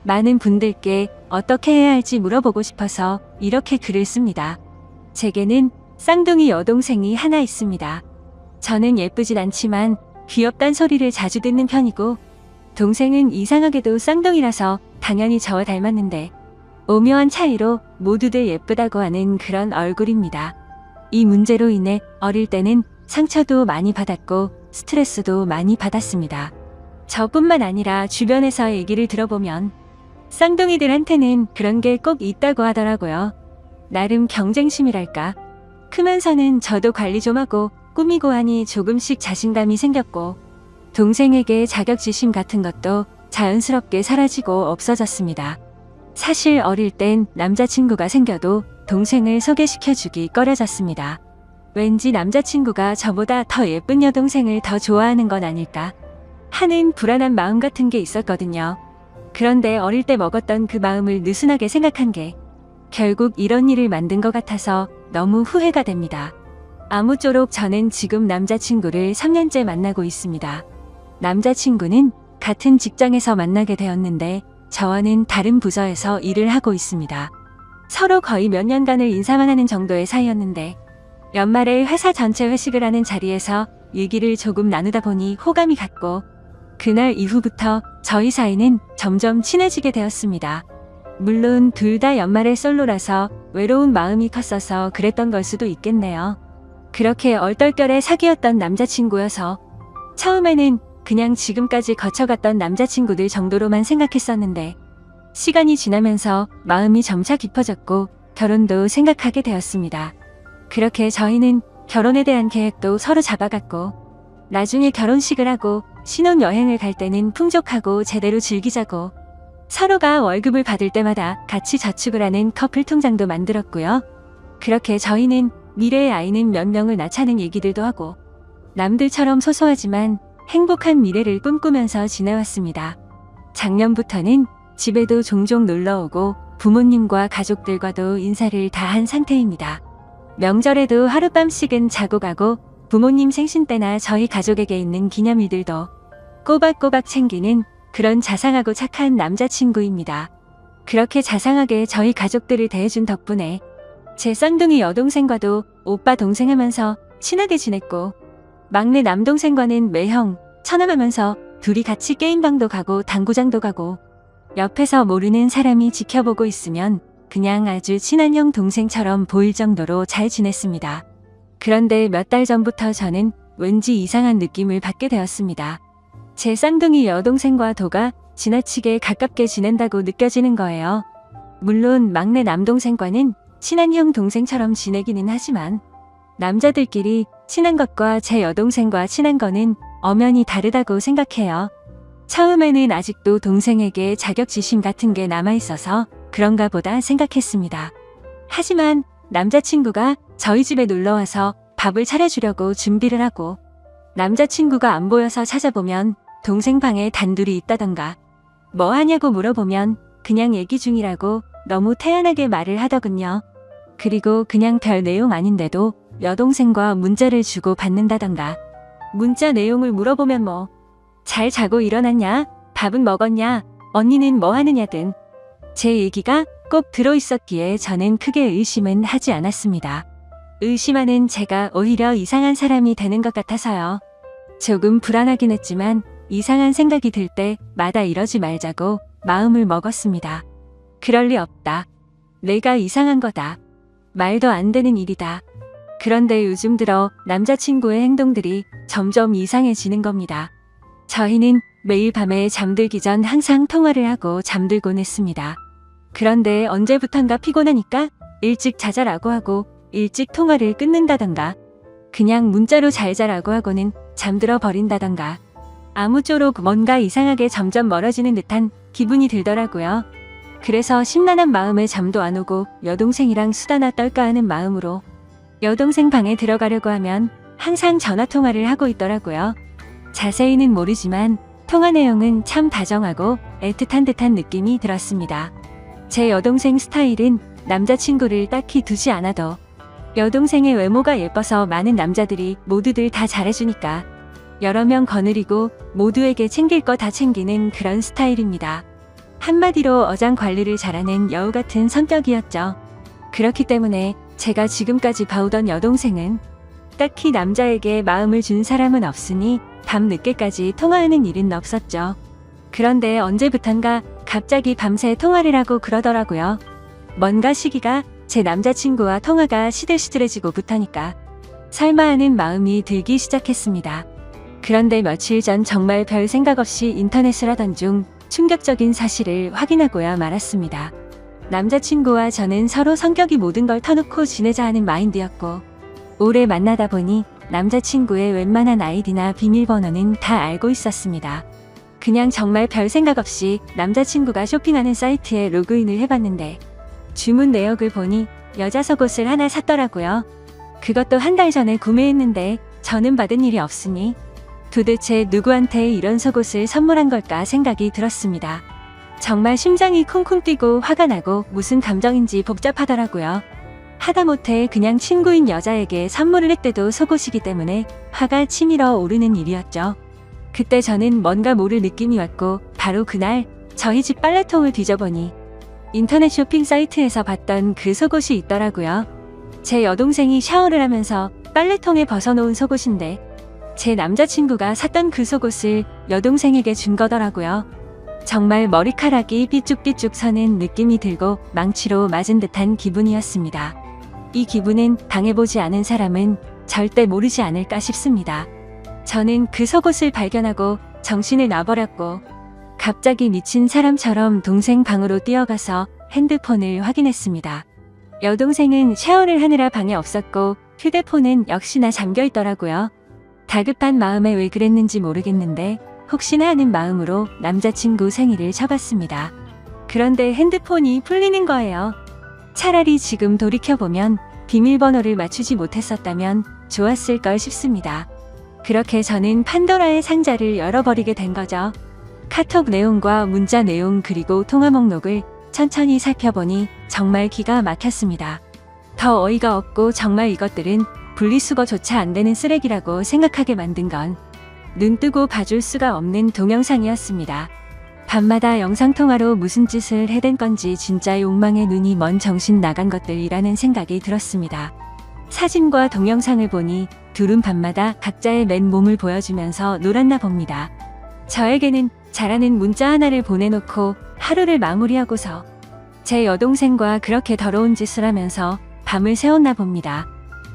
많은 분들께 어떻게 해야 할지 물어보고 싶어서 이렇게 글을 씁니다. 제게는 쌍둥이 여동생이 하나 있습니다. 저는 예쁘진 않지만 귀엽단 소리를 자주 듣는 편이고 동생은 이상하게도 쌍둥이라서 당연히 저와 닮았는데 오묘한 차이로 모두들 예쁘다고 하는 그런 얼굴입니다. 이 문제로 인해 어릴 때는 상처도 많이 받았고 스트레스도 많이 받았습니다. 저뿐만 아니라 주변에서 얘기를 들어보면 쌍둥이들한테는 그런 게 꼭 있다고 하더라고요. 나름 경쟁심이랄까. 크면서는 저도 관리 좀 하고 꾸미고 하니 조금씩 자신감이 생겼고 동생에게 자격지심 같은 것도 자연스럽게 사라지고 없어졌습니다. 사실 어릴 땐 남자친구가 생겨도 동생을 소개시켜주기 꺼려졌습니다. 왠지 남자친구가 저보다 더 예쁜 여동생을 더 좋아하는 건 아닐까 하는 불안한 마음 같은 게 있었거든요. 그런데 어릴 때 먹었던 그 마음을 느슨하게 생각한 게 결국 이런 일을 만든 것 같아서 너무 후회가 됩니다. 아무쪼록 저는 지금 남자친구를 3년째 만나고 있습니다. 남자친구는 같은 직장에서 만나게 되었는데 저와는 다른 부서에서 일을 하고 있습니다. 서로 거의 몇 년간을 인사만 하는 정도의 사이였는데 연말에 회사 전체 회식을 하는 자리에서 얘기를 조금 나누다 보니 호감이 갔고 그날 이후부터 저희 사이는 점점 친해지게 되었습니다. 물론 둘 다 연말에 솔로라서 외로운 마음이 컸어서 그랬던 걸 수도 있겠네요. 그렇게 얼떨결에 사귀었던 남자친구여서 처음에는 그냥 지금까지 거쳐갔던 남자친구들 정도로만 생각했었는데 시간이 지나면서 마음이 점차 깊어졌고 결혼도 생각하게 되었습니다. 그렇게 저희는 결혼에 대한 계획도 서로 잡아갔고 나중에 결혼식을 하고 신혼여행을 갈 때는 풍족하고 제대로 즐기자고 서로가 월급을 받을 때마다 같이 저축을 하는 커플 통장도 만들었고요. 그렇게 저희는 미래의 아이는 몇 명을 낳자는 얘기들도 하고 남들처럼 소소하지만 행복한 미래를 꿈꾸면서 지내왔습니다. 작년부터는 집에도 종종 놀러오고 부모님과 가족들과도 인사를 다 한 상태입니다. 명절에도 하룻밤씩은 자고 가고 부모님 생신 때나 저희 가족에게 있는 기념일들도 꼬박꼬박 챙기는 그런 자상하고 착한 남자친구입니다. 그렇게 자상하게 저희 가족들을 대해준 덕분에 제 쌍둥이 여동생과도 오빠 동생 하면서 친하게 지냈고 막내 남동생과는 매형, 처남하면서 둘이 같이 게임방도 가고 당구장도 가고 옆에서 모르는 사람이 지켜보고 있으면 그냥 아주 친한 형 동생처럼 보일 정도로 잘 지냈습니다. 그런데 몇 달 전부터 저는 왠지 이상한 느낌을 받게 되었습니다. 제 쌍둥이 여동생과 도가 지나치게 가깝게 지낸다고 느껴지는 거예요. 물론 막내 남동생과는 친한 형 동생처럼 지내기는 하지만 남자들끼리 친한 것과 제 여동생과 친한 거는 엄연히 다르다고 생각해요. 처음에는 아직도 동생에게 자격지심 같은 게 남아있어서 그런가 보다 생각했습니다. 하지만 남자친구가 저희 집에 놀러와서 밥을 차려주려고 준비를 하고 남자친구가 안 보여서 찾아보면 동생 방에 단둘이 있다던가 뭐 하냐고 물어보면 그냥 얘기 중이라고 너무 태연하게 말을 하더군요. 그리고 그냥 별 내용 아닌데도 여동생과 문자를 주고 받는다던가 문자 내용을 물어보면 뭐 잘 자고 일어났냐? 밥은 먹었냐? 언니는 뭐 하느냐 등 제 얘기가 꼭 들어있었기에 저는 크게 의심은 하지 않았습니다. 의심하는 제가 오히려 이상한 사람이 되는 것 같아서요. 조금 불안하긴 했지만 이상한 생각이 들 때마다 이러지 말자고 마음을 먹었습니다. 그럴 리 없다. 내가 이상한 거다. 말도 안 되는 일이다. 그런데 요즘 들어 남자친구의 행동들이 점점 이상해지는 겁니다. 저희는 매일 밤에 잠들기 전 항상 통화를 하고 잠들곤 했습니다. 그런데 언제부턴가 피곤하니까 일찍 자자라고 하고 일찍 통화를 끊는다던가 그냥 문자로 잘 자라고 하고는 잠들어 버린다던가 아무쪼록 뭔가 이상하게 점점 멀어지는 듯한 기분이 들더라고요. 그래서 심란한 마음에 잠도 안 오고 여동생이랑 수다나 떨까 하는 마음으로 여동생 방에 들어가려고 하면 항상 전화통화를 하고 있더라고요. 자세히는 모르지만 통화 내용은 참 다정하고 애틋한 듯한 느낌이 들었습니다. 제 여동생 스타일은 남자친구를 딱히 두지 않아도 여동생의 외모가 예뻐서 많은 남자들이 모두들 다 잘해주니까 여러 명 거느리고 모두에게 챙길 거 다 챙기는 그런 스타일입니다. 한마디로 어장 관리를 잘하는 여우 같은 성격이었죠. 그렇기 때문에 제가 지금까지 봐오던 여동생은 딱히 남자에게 마음을 준 사람은 없으니 밤 늦게까지 통화하는 일은 없었죠. 그런데 언제부턴가 갑자기 밤새 통화를 하고 그러더라고요. 뭔가 시기가 제 남자친구와 통화가 시들시들해지고부터니까 설마 하는 마음이 들기 시작했습니다. 그런데 며칠 전 정말 별 생각 없이 인터넷을 하던 중 충격적인 사실을 확인하고야 말았습니다. 남자친구와 저는 서로 성격이 모든 걸 터놓고 지내자 하는 마인드였고 오래 만나다 보니 남자친구의 웬만한 아이디나 비밀번호는 다 알고 있었습니다. 그냥 정말 별 생각 없이 남자친구가 쇼핑하는 사이트에 로그인을 해봤는데 주문 내역을 보니 여자 속옷을 하나 샀더라고요. 그것도 한 달 전에 구매했는데 저는 받은 일이 없으니 도대체 누구한테 이런 속옷을 선물한 걸까 생각이 들었습니다. 정말 심장이 쿵쿵 뛰고 화가 나고 무슨 감정인지 복잡하더라고요. 하다못해 그냥 친구인 여자에게 선물을 했대도 속옷이기 때문에 화가 치밀어 오르는 일이었죠. 그때 저는 뭔가 모를 느낌이 왔고 바로 그날 저희 집 빨래통을 뒤져보니 인터넷 쇼핑 사이트에서 봤던 그 속옷이 있더라고요. 제 여동생이 샤워를 하면서 빨래통에 벗어놓은 속옷인데 제 남자친구가 샀던 그 속옷을 여동생에게 준 거더라고요. 정말 머리카락이 삐쭉삐쭉 서는 느낌이 들고 망치로 맞은 듯한 기분이었습니다. 이 기분은 당해보지 않은 사람은 절대 모르지 않을까 싶습니다. 저는 그 속옷을 발견하고 정신을 놔버렸고 갑자기 미친 사람처럼 동생 방으로 뛰어가서 핸드폰을 확인했습니다. 여동생은 샤워를 하느라 방에 없었고 휴대폰은 역시나 잠겨 있더라고요. 다급한 마음에 왜 그랬는지 모르겠는데 혹시나 하는 마음으로 남자친구 생일을 쳐봤습니다. 그런데 핸드폰이 풀리는 거예요. 차라리 지금 돌이켜보면 비밀번호를 맞추지 못했었다면 좋았을 걸 싶습니다. 그렇게 저는 판도라의 상자를 열어버리게 된 거죠. 카톡 내용과 문자 내용 그리고 통화 목록을 천천히 살펴보니 정말 기가 막혔습니다. 더 어이가 없고 정말 이것들은 분리수거조차 안 되는 쓰레기라고 생각하게 만든 건 눈뜨고 봐줄 수가 없는 동영상이었습니다. 밤마다 영상통화로 무슨 짓을 해댄 건지 진짜 욕망에 눈이 먼 정신 나간 것들이라는 생각이 들었습니다. 사진과 동영상을 보니 둘은 밤마다 각자의 맨몸을 보여주면서 놀았나 봅니다. 저에게는 잘하는 문자 하나를 보내놓고 하루를 마무리하고서 제 여동생과 그렇게 더러운 짓을 하면서 밤을 새웠나 봅니다.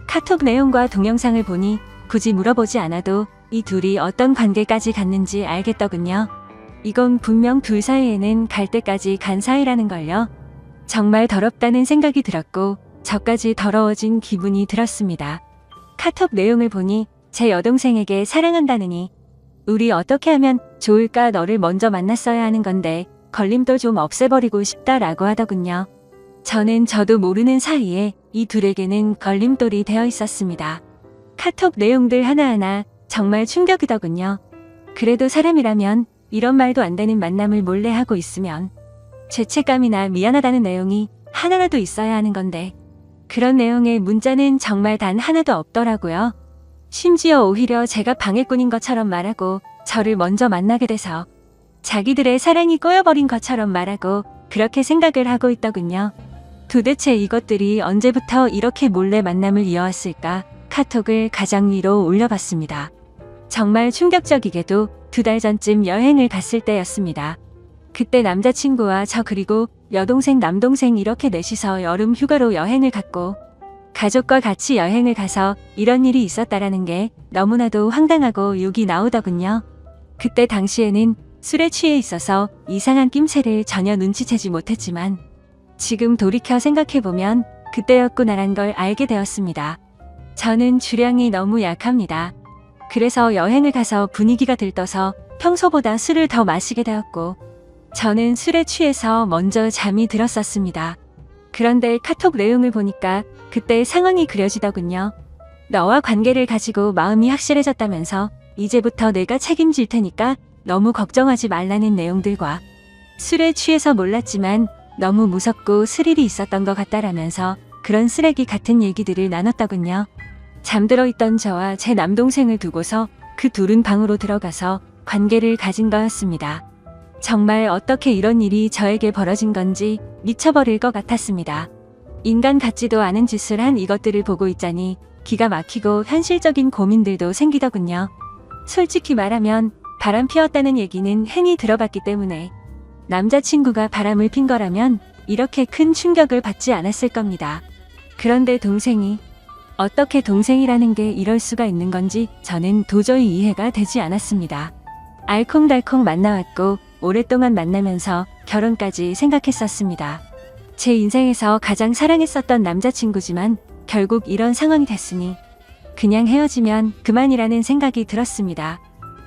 카톡 내용과 동영상을 보니 굳이 물어보지 않아도 이 둘이 어떤 관계까지 갔는지 알겠더군요. 이건 분명 둘 사이에는 갈 때까지 간 사이라는 걸요. 정말 더럽다는 생각이 들었고 저까지 더러워진 기분이 들었습니다. 카톡 내용을 보니 제 여동생에게 사랑한다느니 우리 어떻게 하면 좋을까 너를 먼저 만났어야 하는 건데 걸림돌 좀 없애버리고 싶다라고 하더군요. 저도 모르는 사이에 이 둘에게는 걸림돌이 되어 있었습니다. 카톡 내용들 하나하나 정말 충격이더군요. 그래도 사람이라면 이런 말도 안 되는 만남을 몰래 하고 있으면 죄책감이나 미안하다는 내용이 하나라도 있어야 하는 건데 그런 내용의 문자는 정말 단 하나도 없더라고요. 심지어 오히려 제가 방해꾼인 것처럼 말하고 저를 먼저 만나게 돼서 자기들의 사랑이 꼬여버린 것처럼 말하고 그렇게 생각을 하고 있더군요. 도대체 이것들이 언제부터 이렇게 몰래 만남을 이어왔을까 카톡을 가장 위로 올려봤습니다. 정말 충격적이게도 2달 전쯤 여행을 갔을 때였습니다. 그때 남자친구와 저 그리고 여동생 남동생 이렇게 넷이서 여름 휴가로 여행을 갔고 가족과 같이 여행을 가서 이런 일이 있었다라는 게 너무나도 황당하고 욕이 나오더군요. 그때 당시에는 술에 취해 있어서 이상한 낌새를 전혀 눈치채지 못했지만 지금 돌이켜 생각해보면 그때였구나란 걸 알게 되었습니다. 저는 주량이 너무 약합니다. 그래서 여행을 가서 분위기가 들떠서 평소보다 술을 더 마시게 되었고 저는 술에 취해서 먼저 잠이 들었었습니다. 그런데 카톡 내용을 보니까 그때 상황이 그려지더군요. 너와 관계를 가지고 마음이 확실해졌다면서 이제부터 내가 책임질 테니까 너무 걱정하지 말라는 내용들과 술에 취해서 몰랐지만 너무 무섭고 스릴이 있었던 것 같다라면서 그런 쓰레기 같은 얘기들을 나눴더군요. 잠들어 있던 저와 제 남동생을 두고서 그 둘은 방으로 들어가서 관계를 가진 거였습니다. 정말 어떻게 이런 일이 저에게 벌어진 건지 미쳐버릴 것 같았습니다. 인간 같지도 않은 짓을 한 이것들을 보고 있자니 기가 막히고 현실적인 고민들도 생기더군요. 솔직히 말하면 바람 피웠다는 얘기는 흔히 들어봤기 때문에 남자친구가 바람을 핀 거라면 이렇게 큰 충격을 받지 않았을 겁니다. 그런데 동생이 어떻게 동생이라는 게 이럴 수가 있는 건지 저는 도저히 이해가 되지 않았습니다. 알콩달콩 만나왔고 오랫동안 만나면서 결혼까지 생각했었습니다. 제 인생에서 가장 사랑했었던 남자친구지만 결국 이런 상황이 됐으니 그냥 헤어지면 그만이라는 생각이 들었습니다.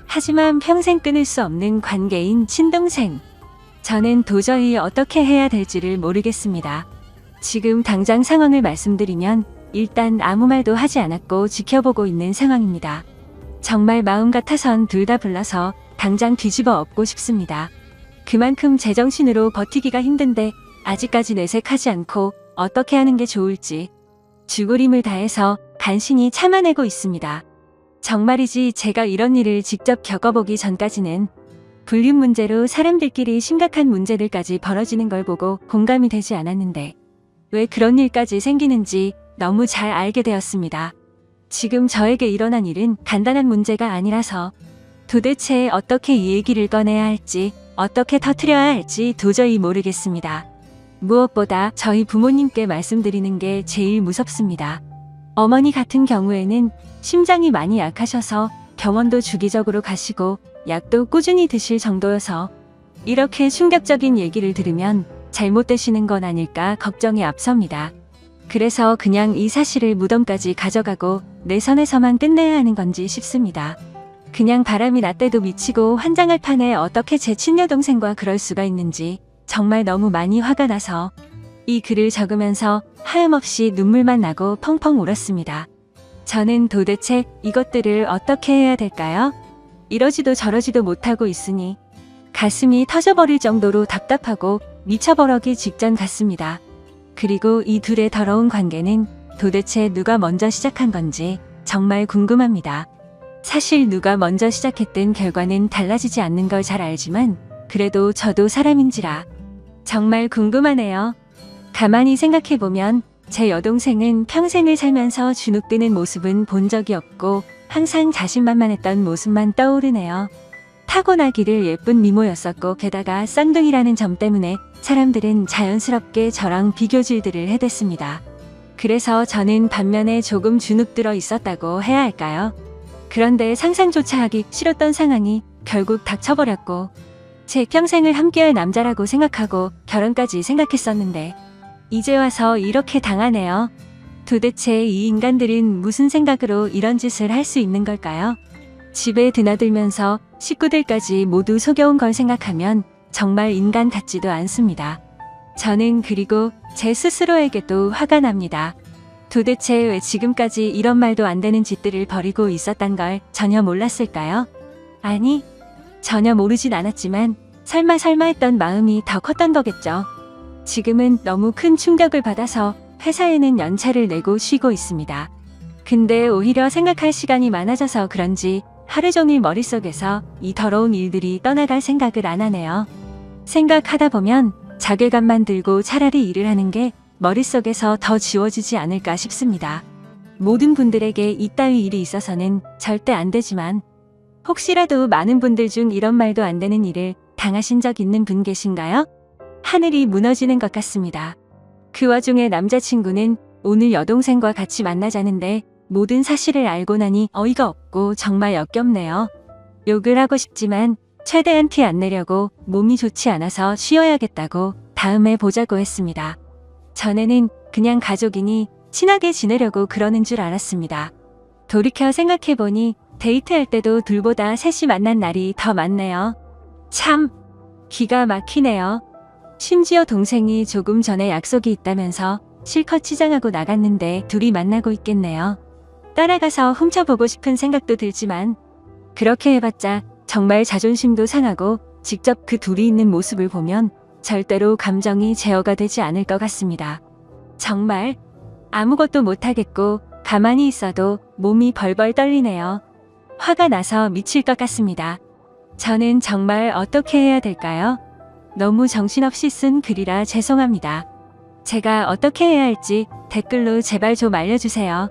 하지만 평생 끊을 수 없는 관계인 친동생. 저는 도저히 어떻게 해야 될지를 모르겠습니다. 지금 당장 상황을 말씀드리면 일단 아무 말도 하지 않았고 지켜보고 있는 상황입니다. 정말 마음 같아선 둘 다 불러서 당장 뒤집어 엎고 싶습니다. 그만큼 제정신으로 버티기가 힘든데 아직까지 내색하지 않고 어떻게 하는 게 좋을지 죽을힘을 다해서 간신히 참아내고 있습니다. 정말이지 제가 이런 일을 직접 겪어보기 전까지는 불륜 문제로 사람들끼리 심각한 문제들까지 벌어지는 걸 보고 공감이 되지 않았는데 왜 그런 일까지 생기는지 너무 잘 알게 되었습니다. 지금 저에게 일어난 일은 간단한 문제가 아니라서 도대체 어떻게 이 얘기를 꺼내야 할지 어떻게 터뜨려야 할지 도저히 모르겠습니다. 무엇보다 저희 부모님께 말씀드리는 게 제일 무섭습니다. 어머니 같은 경우에는 심장이 많이 약하셔서 병원도 주기적으로 가시고 약도 꾸준히 드실 정도여서 이렇게 충격적인 얘기를 들으면 잘못되시는 건 아닐까 걱정이 앞섭니다. 그래서 그냥 이 사실을 무덤까지 가져가고 내 선에서만 끝내야 하는 건지 싶습니다. 그냥 바람이 났대도 미치고 환장할 판에 어떻게 제 친녀 동생과 그럴 수가 있는지 정말 너무 많이 화가 나서 이 글을 적으면서 하염없이 눈물만 나고 펑펑 울었습니다. 저는 도대체 이것들을 어떻게 해야 될까요? 이러지도 저러지도 못하고 있으니 가슴이 터져버릴 정도로 답답하고 미쳐버리기 직전 같습니다. 그리고 이 둘의 더러운 관계는 도대체 누가 먼저 시작한 건지 정말 궁금합니다. 사실 누가 먼저 시작했든 결과는 달라지지 않는 걸 잘 알지만 그래도 저도 사람인지라 정말 궁금하네요. 가만히 생각해보면 제 여동생은 평생을 살면서 주눅드는 모습은 본 적이 없고 항상 자신만만했던 모습만 떠오르네요. 타고나기를 예쁜 미모였었고 게다가 쌍둥이라는 점 때문에 사람들은 자연스럽게 저랑 비교질들을 해댔습니다. 그래서 저는 반면에 조금 주눅들어 있었다고 해야 할까요? 그런데 상상조차 하기 싫었던 상황이 결국 닥쳐버렸고 제 평생을 함께할 남자라고 생각하고 결혼까지 생각했었는데 이제 와서 이렇게 당하네요. 도대체 이 인간들은 무슨 생각으로 이런 짓을 할 수 있는 걸까요? 집에 드나들면서 식구들까지 모두 속여온 걸 생각하면 정말 인간 같지도 않습니다. 저는 그리고 제 스스로에게도 화가 납니다. 도대체 왜 지금까지 이런 말도 안 되는 짓들을 벌이고 있었단 걸 전혀 몰랐을까요? 아니, 전혀 모르진 않았지만 설마 했던 마음이 더 컸던 거겠죠. 지금은 너무 큰 충격을 받아서 회사에는 연차를 내고 쉬고 있습니다. 근데 오히려 생각할 시간이 많아져서 그런지 하루 종일 머릿속에서 이 더러운 일들이 떠나갈 생각을 안 하네요. 생각하다 보면 자괴감만 들고 차라리 일을 하는 게 머릿속에서 더 지워지지 않을까 싶습니다. 모든 분들에게 이따위 일이 있어서는 절대 안 되지만 혹시라도 많은 분들 중 이런 말도 안 되는 일을 당하신 적 있는 분 계신가요? 하늘이 무너지는 것 같습니다. 그 와중에 남자친구는 오늘 여동생과 같이 만나자는데 모든 사실을 알고 나니 어이가 없고 정말 역겹네요. 욕을 하고 싶지만 최대한 티 안 내려고 몸이 좋지 않아서 쉬어야겠다고 다음에 보자고 했습니다. 전에는 그냥 가족이니 친하게 지내려고 그러는 줄 알았습니다. 돌이켜 생각해보니 데이트할 때도 둘보다 셋이 만난 날이 더 많네요. 참 기가 막히네요. 심지어 동생이 조금 전에 약속이 있다면서 실컷 치장하고 나갔는데 둘이 만나고 있겠네요. 따라가서 훔쳐보고 싶은 생각도 들지만 그렇게 해봤자 정말 자존심도 상하고 직접 그 둘이 있는 모습을 보면 절대로 감정이 제어가 되지 않을 것 같습니다. 정말 아무것도 못하겠고 가만히 있어도 몸이 벌벌 떨리네요. 화가 나서 미칠 것 같습니다. 저는 정말 어떻게 해야 될까요? 너무 정신없이 쓴 글이라 죄송합니다. 제가 어떻게 해야 할지 댓글로 제발 좀 알려주세요.